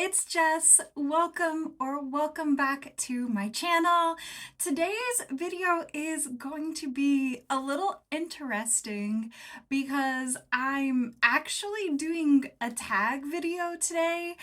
it's Jess. Welcome back to my channel. Today's video is going to be a little interesting because I'm actually doing a tag video today.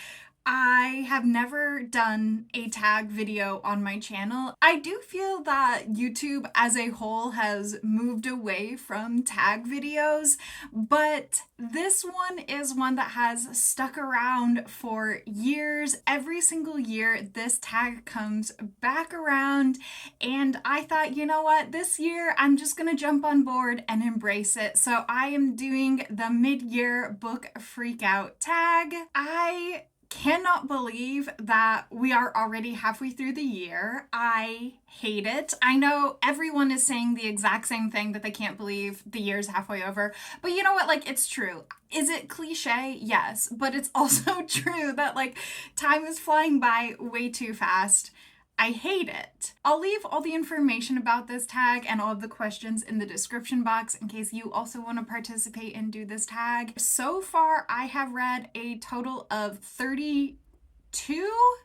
I have never done a tag video on my channel. I do feel that YouTube as a whole has moved away from tag videos, but this one is one that has stuck around for years. Every single year, this tag comes back around, and I thought, you know what, this year I'm just gonna jump on board and embrace it. So I am doing the mid-year book freakout tag. I cannot believe that we are already halfway through the year. I hate it. I know everyone is saying the exact same thing, that they can't believe the year's halfway over. But you know what? Like, it's true. Is it cliche? Yes. But it's also true that, like, time is flying by way too fast. I hate it. I'll leave all the information about this tag and all of the questions in the description box in case you also want to participate and do this tag. So far, I have read a total of 32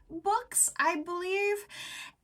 books, I believe,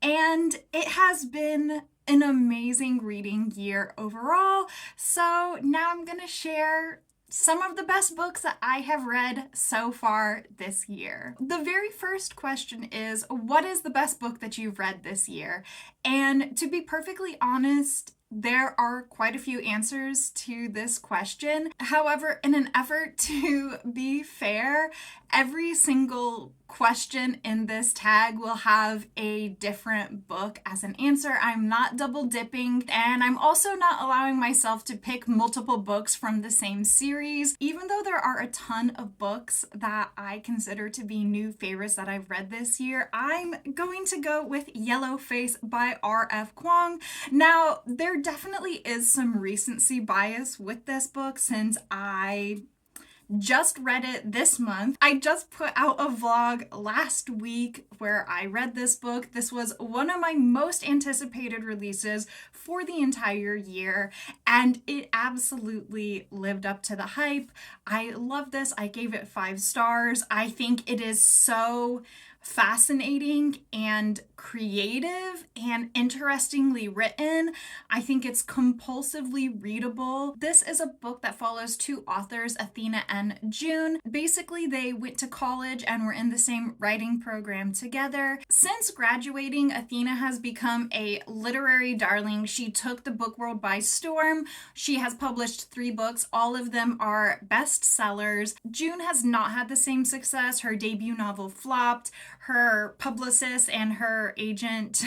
and it has been an amazing reading year overall. So now I'm gonna share some of the best books that I have read so far this year. The very first question is, what is the best book that you've read this year? And to be perfectly honest, there are quite a few answers to this question. However, in an effort to be fair, every single question in this tag will have a different book as an answer. I'm not double dipping, and I'm also not allowing myself to pick multiple books from the same series. Even though there are a ton of books that I consider to be new favorites that I've read this year, I'm going to go with Yellow Face by R.F. Kuang. Now, there definitely is some recency bias with this book since I just read it this month. I just put out a vlog last week where I read this book. This was one of my most anticipated releases for the entire year, and it absolutely lived up to the hype. I love this. I gave it 5 stars. I think it is so fascinating and creative and interestingly written. I think it's compulsively readable. This is a book that follows 2 authors, Athena and June. Basically, they went to college and were in the same writing program together. Since graduating, Athena has become a literary darling. She took the book world by storm. She has published 3 books. All of them are bestsellers. June has not had the same success. Her debut novel flopped. Her publicist and her agent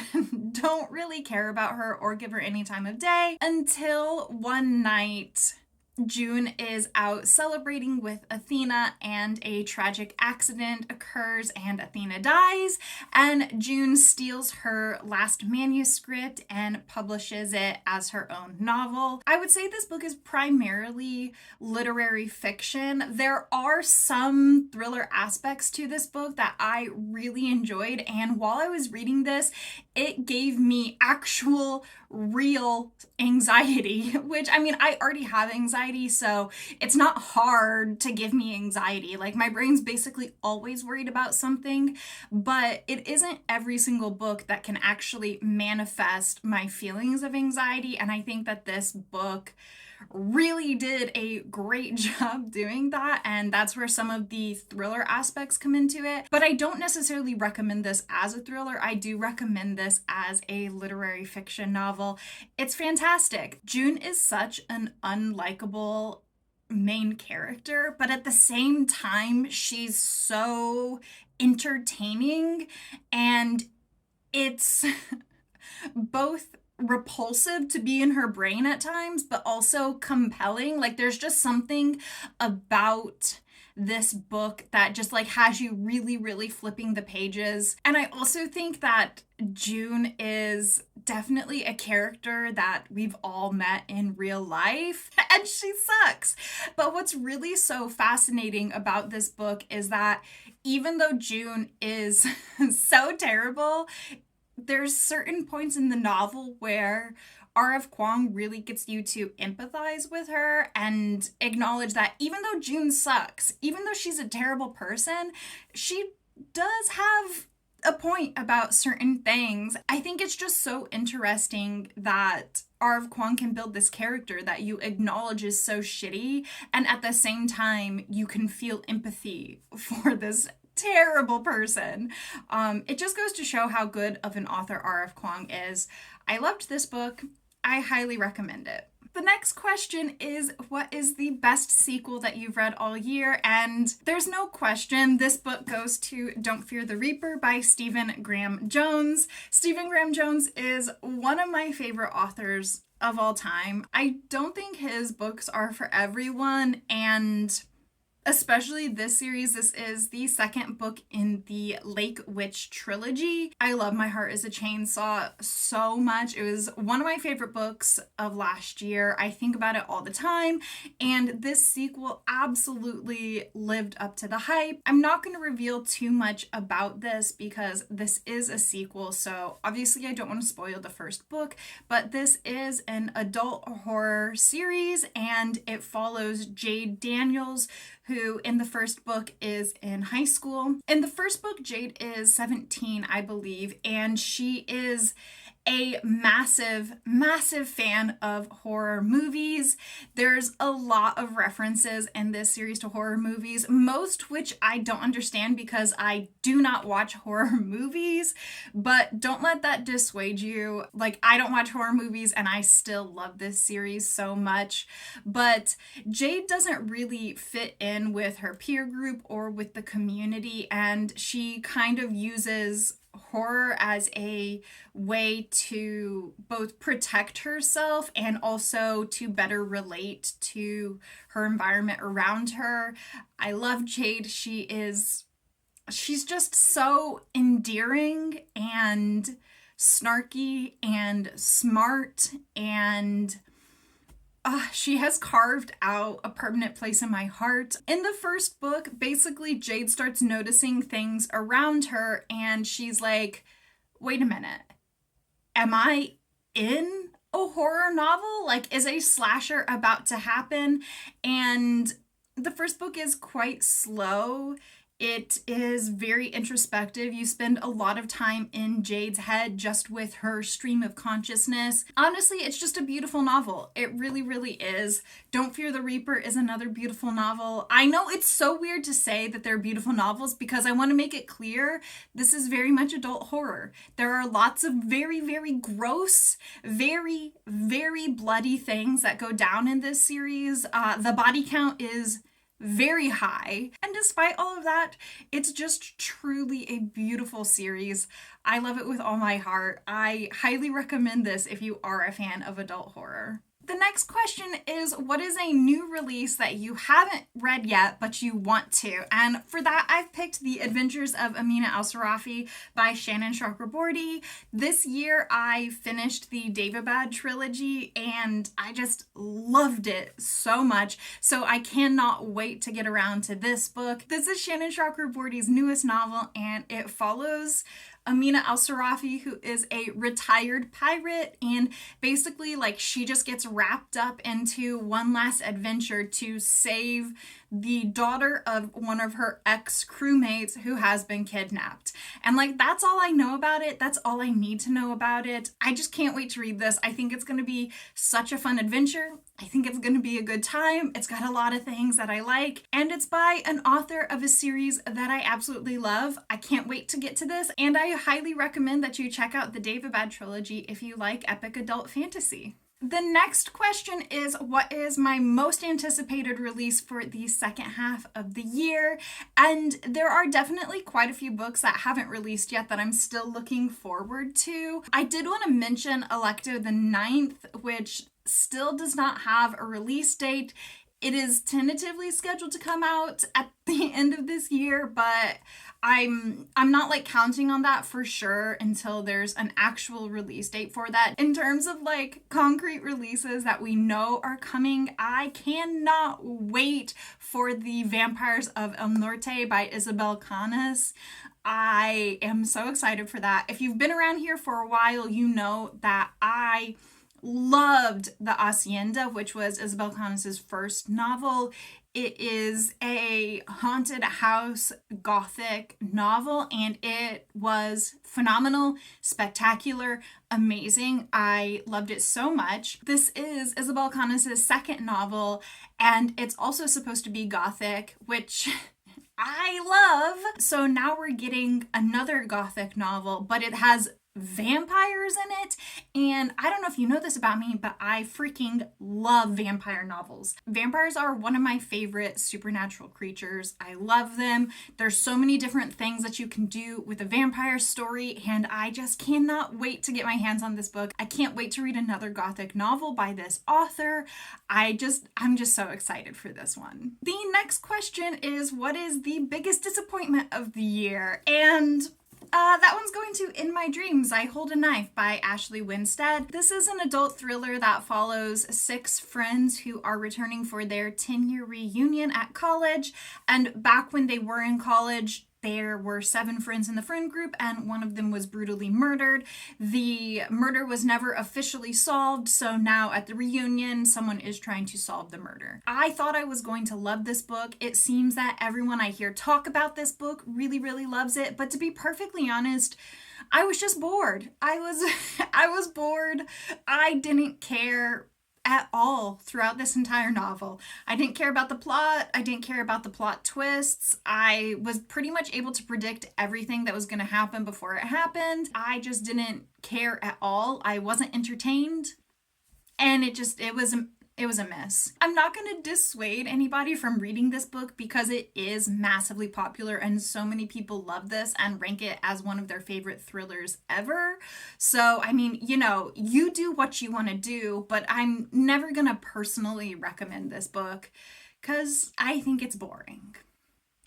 don't really care about her or give her any time of day until one night June is out celebrating with Athena and a tragic accident occurs and Athena dies, and June steals her last manuscript and publishes it as her own novel. I would say this book is primarily literary fiction. There are some thriller aspects to this book that I really enjoyed, and while I was reading this, it gave me actual real anxiety, which, I mean, I already have anxiety, so it's not hard to give me anxiety. Like, my brain's basically always worried about something, but it isn't every single book that can actually manifest my feelings of anxiety, and I think that this book really did a great job doing that, and that's where some of the thriller aspects come into it. But I don't necessarily recommend this as a thriller. I do recommend this as a literary fiction novel. It's fantastic. June is such an unlikable main character, but at the same time, she's so entertaining, and it's both repulsive to be in her brain at times, but also compelling. Like, there's just something about this book that just like has you really flipping the pages. And I also think that June is definitely a character that we've all met in real life, and she sucks. But what's really so fascinating about this book is that even though June is so terrible, there's certain points in the novel where R.F. Kuang really gets you to empathize with her and acknowledge that even though June sucks, even though she's a terrible person, she does have a point about certain things. I think it's just so interesting that R.F. Kuang can build this character that you acknowledge is so shitty, and at the same time, you can feel empathy for this terrible person. It just goes to show how good of an author R.F. Kuang is. I loved this book. I highly recommend it. The next question is, what is the best sequel that you've read all year? And there's no question, this book goes to Don't Fear the Reaper by Stephen Graham Jones. Stephen Graham Jones is one of my favorite authors of all time. I don't think his books are for everyone, and especially this series. This is the second book in the Lake Witch trilogy. I love My Heart is a Chainsaw so much. It was one of my favorite books of last year. I think about it all the time, and this sequel absolutely lived up to the hype. I'm not going to reveal too much about this because this is a sequel, so obviously I don't want to spoil the first book, but this is an adult horror series, and it follows Jade Daniels, who in the first book is in high school. In the first book, Jade is 17, I believe, and she is a massive, massive fan of horror movies. There's a lot of references in this series to horror movies, most which I don't understand because I do not watch horror movies, but don't let that dissuade you. Like, I don't watch horror movies and I still love this series so much, but Jade doesn't really fit in with her peer group or with the community, and she kind of uses horror as a way to both protect herself and also to better relate to her environment around her. I love Jade. She's just so endearing and snarky and smart, and she has carved out a permanent place in my heart. In the first book, basically, Jade starts noticing things around her, and she's like, wait a minute, am I in a horror novel? Like, is a slasher about to happen? And the first book is quite slow. It is very introspective. You spend a lot of time in Jade's head just with her stream of consciousness. Honestly, it's just a beautiful novel. It really, really is. Don't Fear the Reaper is another beautiful novel. I know it's so weird to say that they're beautiful novels because I want to make it clear this is very much adult horror. There are lots of very, very gross, very, very bloody things that go down in this series. The body count is very high. And despite all of that, it's just truly a beautiful series. I love it with all my heart. I highly recommend this if you are a fan of adult horror. The next question is, what is a new release that you haven't read yet but you want to? And for that, I've picked The Adventures of Amina Al-Sarafi by Shannon Chakraborty. This year, I finished the Daevabad trilogy and I just loved it so much. So I cannot wait to get around to this book. This is Shannon Chakraborty's newest novel, and it follows Amina Al-Sarafi, who is a retired pirate, and basically, like, she just gets wrapped up into one last adventure to save the daughter of one of her ex-crewmates who has been kidnapped. And like, that's all I know about it. That's all I need to know about it. I just can't wait to read this. I think it's going to be such a fun adventure. I think it's going to be a good time. It's got a lot of things that I like, and it's by an author of a series that I absolutely love. I can't wait to get to this, and I highly recommend that you check out the Daevabad trilogy if you like epic adult fantasy. The next question is, what is my most anticipated release for the second half of the year? And there are definitely quite a few books that haven't released yet that I'm still looking forward to. I did want to mention Alecto the Ninth, which still does not have a release date. It is tentatively scheduled to come out at the end of this year, but I'm not like counting on that for sure until there's an actual release date for that. In terms of like concrete releases that we know are coming, I cannot wait for the Vampires of El Norte by Isabel Canas. I am so excited for that. If you've been around here for a while, you know that I loved The Hacienda, which was Isabel Canas' first novel. It is a haunted house gothic novel, and it was phenomenal, spectacular, amazing. I loved it so much. This is Isabel Canas' second novel, and it's also supposed to be gothic, which I love. So now we're getting another gothic novel, but it has vampires in it. And I don't know if you know this about me, but I freaking love vampire novels. Vampires are one of my favorite supernatural creatures. I love them. There's so many different things that you can do with a vampire story, and I just cannot wait to get my hands on this book. I can't wait to read another gothic novel by this author. I'm just so excited for this one. The next question is, what is the biggest disappointment of the year? And that one's going to In My Dreams, I Hold a Knife by Ashley Winstead. This is an adult thriller that follows 6 friends who are returning for their 10-year reunion at college. And back when they were in college, there were 7 friends in the friend group, and one of them was brutally murdered. The murder was never officially solved, so now at the reunion, someone is trying to solve the murder. I thought I was going to love this book. It seems that everyone I hear talk about this book really, really loves it, but to be perfectly honest, I was just bored. I was bored. I didn't care at all throughout this entire novel. I didn't care about the plot. I didn't care about the plot twists. I was pretty much able to predict everything that was going to happen before it happened. I just didn't care at all. I wasn't entertained. And it was a miss. I'm not going to dissuade anybody from reading this book because it is massively popular and so many people love this and rank it as one of their favorite thrillers ever. So, I mean, you do what you want to do, but I'm never going to personally recommend this book because I think it's boring.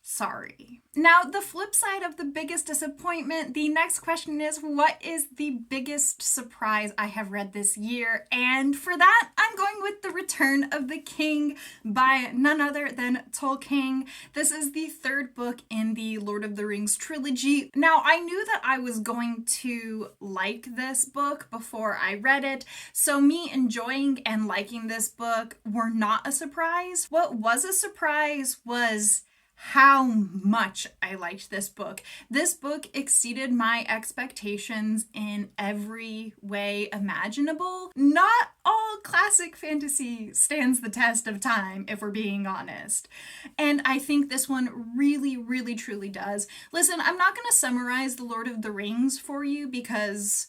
Sorry. Now, the flip side of the biggest disappointment, the next question is, what is the biggest surprise I have read this year? And for that, I'm going with The Return of the King by none other than Tolkien. This is the 3rd book in the Lord of the Rings trilogy. Now, I knew that I was going to like this book before I read it, so me enjoying and liking this book were not a surprise. What was a surprise was how much I liked this book. This book exceeded my expectations in every way imaginable. Not all classic fantasy stands the test of time, if we're being honest. And I think this one really, really, truly does. Listen, I'm not going to summarize The Lord of the Rings for you because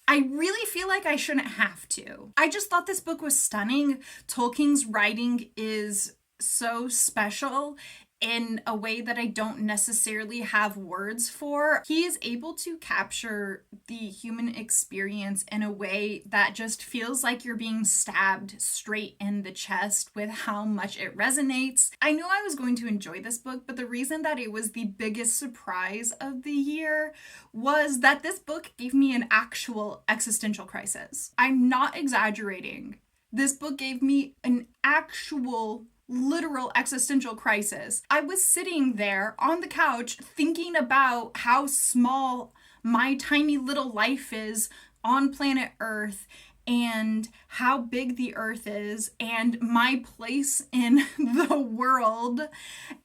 I really feel like I shouldn't have to. I just thought this book was stunning. Tolkien's writing is so special in a way that I don't necessarily have words for. He is able to capture the human experience in a way that just feels like you're being stabbed straight in the chest with how much it resonates. I knew I was going to enjoy this book, but the reason that it was the biggest surprise of the year was that this book gave me an actual existential crisis. I'm not exaggerating. This book gave me an actual literal existential crisis. I was sitting there on the couch thinking about how small my tiny little life is on planet Earth and how big the Earth is and my place in the world.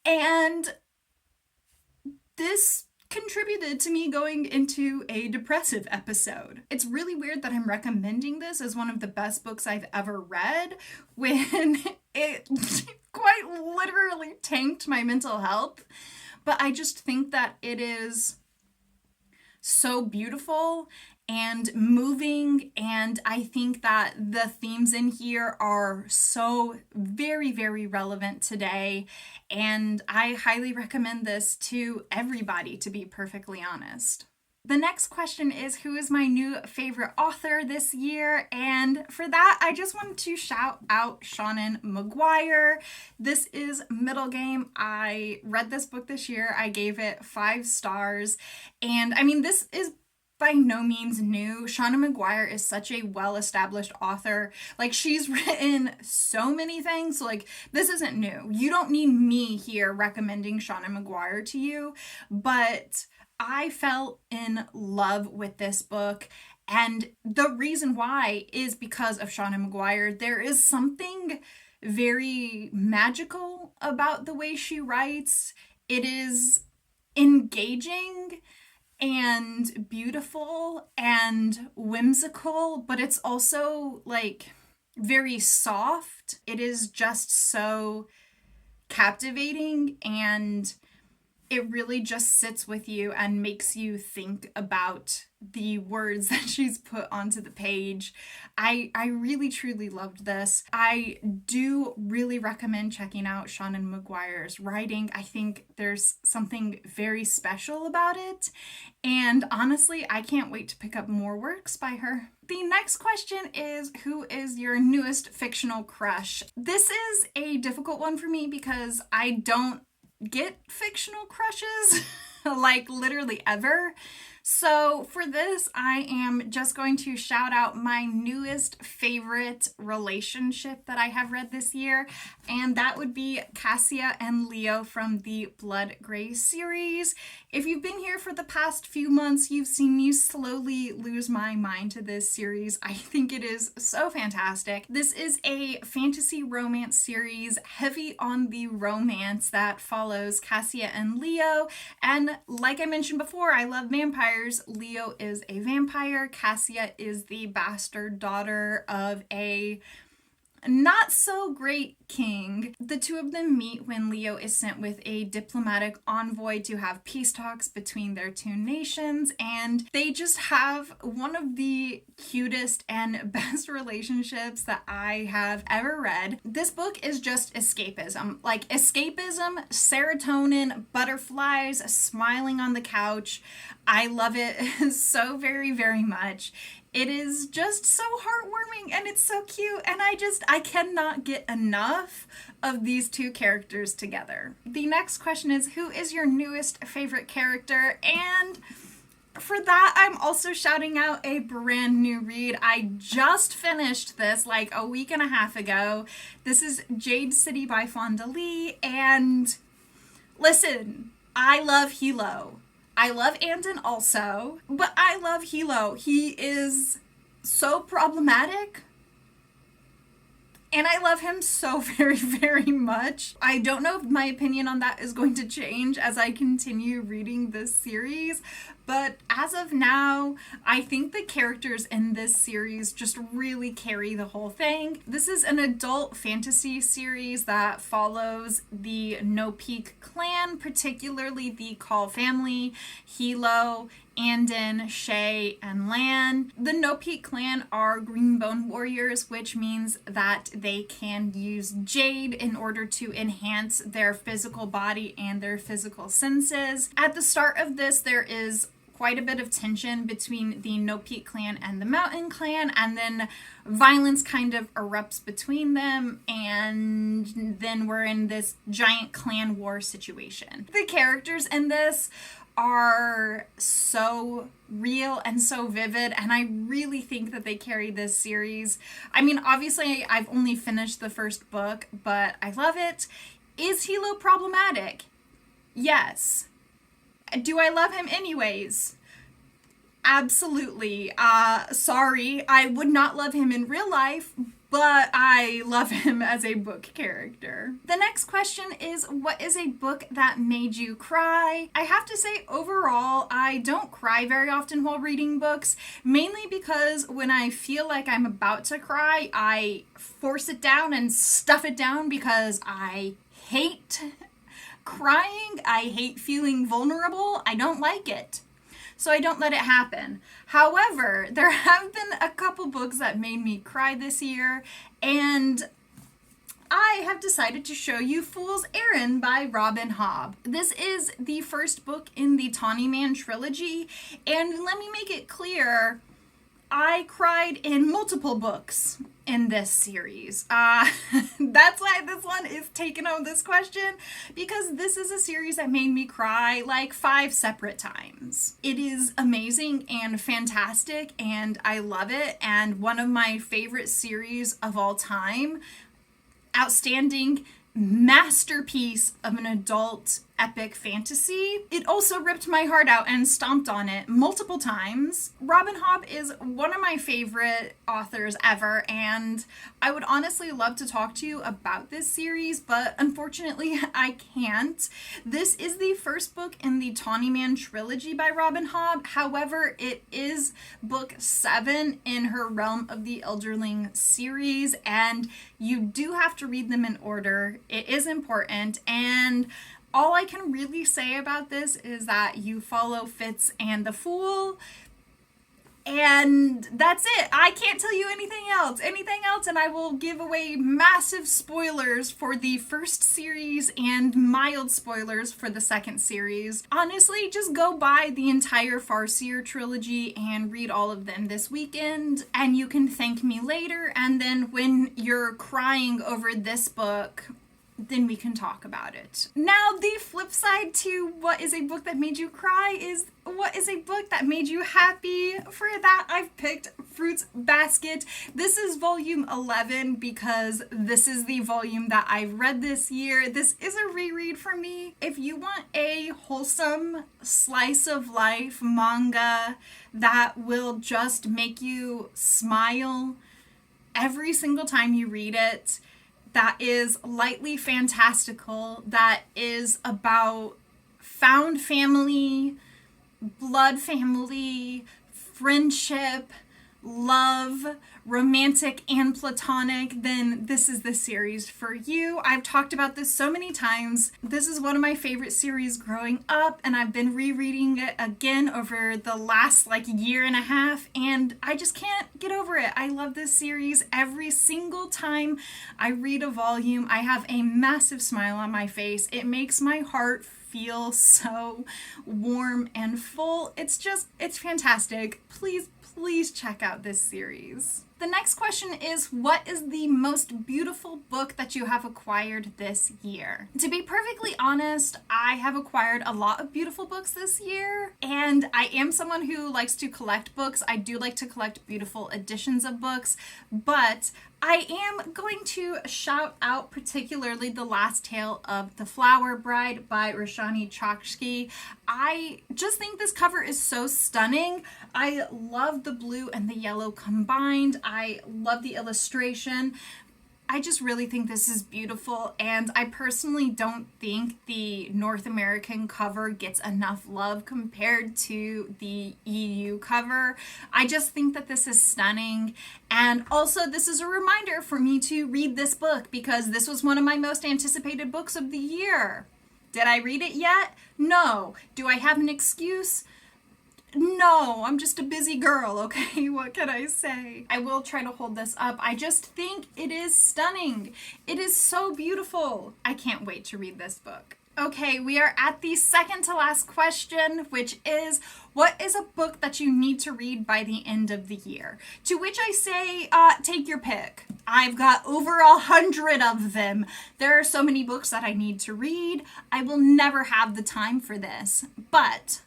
And this contributed to me going into a depressive episode. It's really weird that I'm recommending this as one of the best books I've ever read when it quite literally tanked my mental health. But I just think that it is so beautiful and moving, and I think that the themes in here are so very, very relevant today, and I highly recommend this to everybody, to be perfectly honest. The next question is, who is my new favorite author this year? And for that, I just wanted to shout out Seanan McGuire. This is Middle Game. I read this book this year. I gave it 5 stars. And I mean, this is by no means new. Seanan McGuire is such a well-established author. Like, she's written so many things. So, like, this isn't new. You don't need me here recommending Seanan McGuire to you. But I fell in love with this book, and the reason why is because of Seanan McGuire. There is something very magical about the way she writes. It is engaging and beautiful and whimsical, but it's also like very soft. It is just so captivating, and it really just sits with you and makes you think about the words that she's put onto the page. I really truly loved this. I do really recommend checking out Seanan McGuire's writing. I think there's something very special about it, and honestly, I can't wait to pick up more works by her. The next question is, who is your newest fictional crush? This is a difficult one for me because I don't get fictional crushes like literally ever. So for this, I am just going to shout out my newest favorite relationship that I have read this year, and that would be Cassia and Leo from the Blood Gray series. If you've been here for the past few months, you've seen me slowly lose my mind to this series. I think it is so fantastic. This is a fantasy romance series heavy on the romance that follows Cassia and Leo, and like I mentioned before, I love vampires. Leo is a vampire. Cassia is the bastard daughter of a not so great king. The two of them meet when Leo is sent with a diplomatic envoy to have peace talks between their two nations, and they just have one of the cutest and best relationships that I have ever read. This book is just escapism. Like escapism, serotonin, butterflies, smiling on the couch. I love it so very, very much. It is just so heartwarming and it's so cute, and I cannot get enough of these two characters together. The next question is, who is your newest favorite character? And for that, I'm also shouting out a brand new read. I just finished this like a week and a half ago. This is Jade City by Fonda Lee, and listen, I love Hilo. I love Andon also, but I love Hilo. He is so problematic, and I love him so very, very much. I don't know if my opinion on that is going to change as I continue reading this series, but as of now, I think the characters in this series just really carry the whole thing. This is an adult fantasy series that follows the No Peak clan, particularly the Call family, Hilo, Andon, Shay, and Lan. The No Peak clan are Greenbone warriors, which means that they can use jade in order to enhance their physical body and their physical senses. At the start of this, there is quite a bit of tension between the No Peak clan and the Mountain clan, and then violence kind of erupts between them, and then we're in this giant clan war situation. The characters in this are so real and so vivid, and I really think that they carry this series. I mean, obviously I've only finished the first book, but I love it. Is Hilo problematic? Yes. Do I love him anyways? Absolutely. Sorry, I would not love him in real life, but I love him as a book character. The next question is, what is a book that made you cry? I have to say, overall, I don't cry very often while reading books, mainly because when I feel like I'm about to cry, I force it down and stuff it down because I hate crying. I hate feeling vulnerable. I don't like it. So I don't let it happen. However, there have been a couple books that made me cry this year, and I have decided to show you Fool's Errand by Robin Hobb. This is the first book in the Tawny Man trilogy, and let me make it clear, I cried in multiple books in this series. That's why this one is taking on this question, because this is a series that made me cry like 5 separate times. It is amazing and fantastic, and I love it, and one of my favorite series of all time. Outstanding masterpiece of an adult epic fantasy. It also ripped my heart out and stomped on it multiple times. Robin Hobb is one of my favorite authors ever, and I would honestly love to talk to you about this series, but unfortunately I can't. This is the first book in the Tawny Man trilogy by Robin Hobb. However, it is book 7 in her Realm of the Elderling series, and you do have to read them in order. It is important, and all I can really say about this is that you follow Fitz and the Fool, and that's it. I can't tell you anything else, and I will give away massive spoilers for the first series and mild spoilers for the second series. Honestly, just go buy the entire Farseer trilogy and read all of them this weekend, and you can thank me later, and then when you're crying over this book, then we can talk about it. Now, the flip side to what is a book that made you cry is what is a book that made you happy. For that, I've picked Fruits Basket. This is volume 11 because this is the volume that I've read this year. This is a reread for me. If you want a wholesome slice of life manga that will just make you smile every single time you read it, that is lightly fantastical, that is about found family, blood family, friendship, love, romantic and platonic, then this is the series for you. I've talked about this so many times. This is one of my favorite series growing up, and I've been rereading it again over the last year and a half, and I just can't get over it. I love this series. Every single time I read a volume, I have a massive smile on my face. It makes my heart feel so warm and full. It's fantastic. Please check out this series. The next question is, what is the most beautiful book that you have acquired this year? To be perfectly honest, I have acquired a lot of beautiful books this year, and I am someone who likes to collect books. I do like to collect beautiful editions of books, but I am going to shout out particularly The Last Tale of the Flower Bride by Roshani Chokshi. I just think this cover is so stunning. I love the blue and the yellow combined. I love the illustration. I just really think this is beautiful, and I personally don't think the North American cover gets enough love compared to the EU cover. I just think that this is stunning, and also this is a reminder for me to read this book because this was one of my most anticipated books of the year. Did I read it yet? No. Do I have an excuse? No, I'm just a busy girl, okay? What can I say? I will try to hold this up. I just think it is stunning. It is so beautiful. I can't wait to read this book. Okay, we are at the second to last question, which is, what is a book that you need to read by the end of the year? To which I say, take your pick. I've got over 100 of them. There are so many books that I need to read. I will never have the time for this, but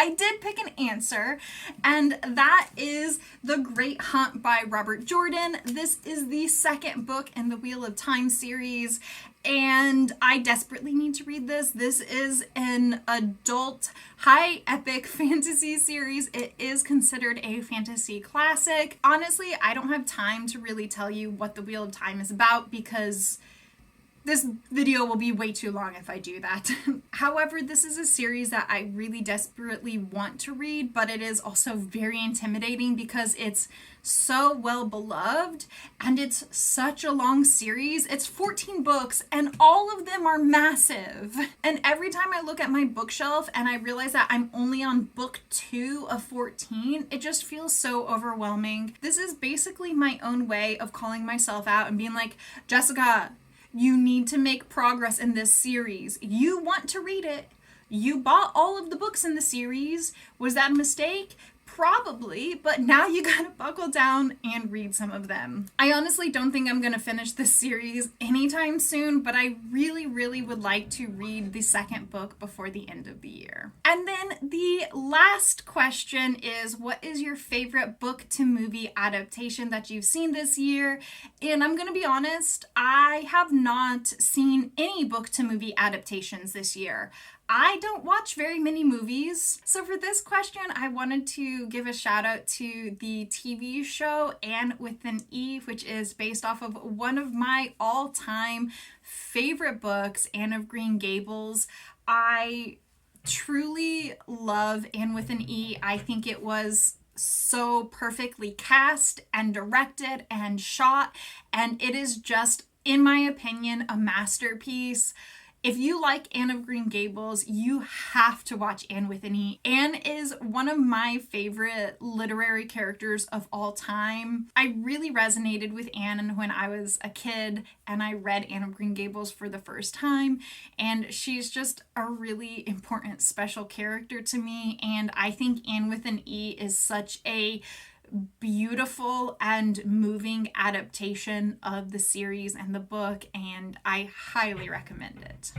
I did pick an answer, and that is The Great Hunt by Robert Jordan. This is the second book in the Wheel of Time series, and I desperately need to read this. This is an adult high epic fantasy series. It is considered a fantasy classic. Honestly, I don't have time to really tell you what the Wheel of Time is about because this video will be way too long if I do that. However, this is a series that I really desperately want to read, but it is also very intimidating because it's so well beloved and it's such a long series. It's 14 books and all of them are massive. And every time I look at my bookshelf and I realize that I'm only on book 2 of 14, it just feels so overwhelming. This is basically my own way of calling myself out and being like, Jessica, you need to make progress in this series. You want to read it. You bought all of the books in the series. Was that a mistake? Probably, but now you gotta buckle down and read some of them. I honestly don't think I'm gonna finish this series anytime soon, but I really, really would like to read the second book before the end of the year. And then the last question is, what is your favorite book to movie adaptation that you've seen this year? And I'm gonna be honest, I have not seen any book to movie adaptations this year. I don't watch very many movies. So for this question, I wanted to give a shout out to the TV show Anne with an E, which is based off of one of my all-time favorite books, Anne of Green Gables. I truly love Anne with an E. I think it was so perfectly cast and directed and shot, and it is just, in my opinion, a masterpiece. If you like Anne of Green Gables, you have to watch Anne with an E. Anne is one of my favorite literary characters of all time. I really resonated with Anne when I was a kid and I read Anne of Green Gables for the first time, and she's just a really important, special character to me, and I think Anne with an E is such a beautiful and moving adaptation of the series and the book, and I highly recommend it.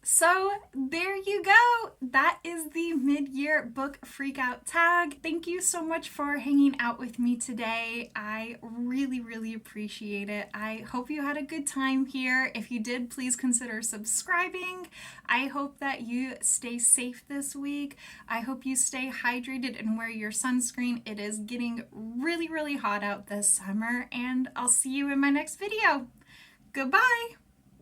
So there you go. That is the mid-year book freakout tag. Thank you so much for hanging out with me today. I really, really appreciate it. I hope you had a good time here. If you did, please consider subscribing. I hope that you stay safe this week. I hope you stay hydrated and wear your sunscreen. It is getting really, really hot out this summer, and I'll see you in my next video. Goodbye.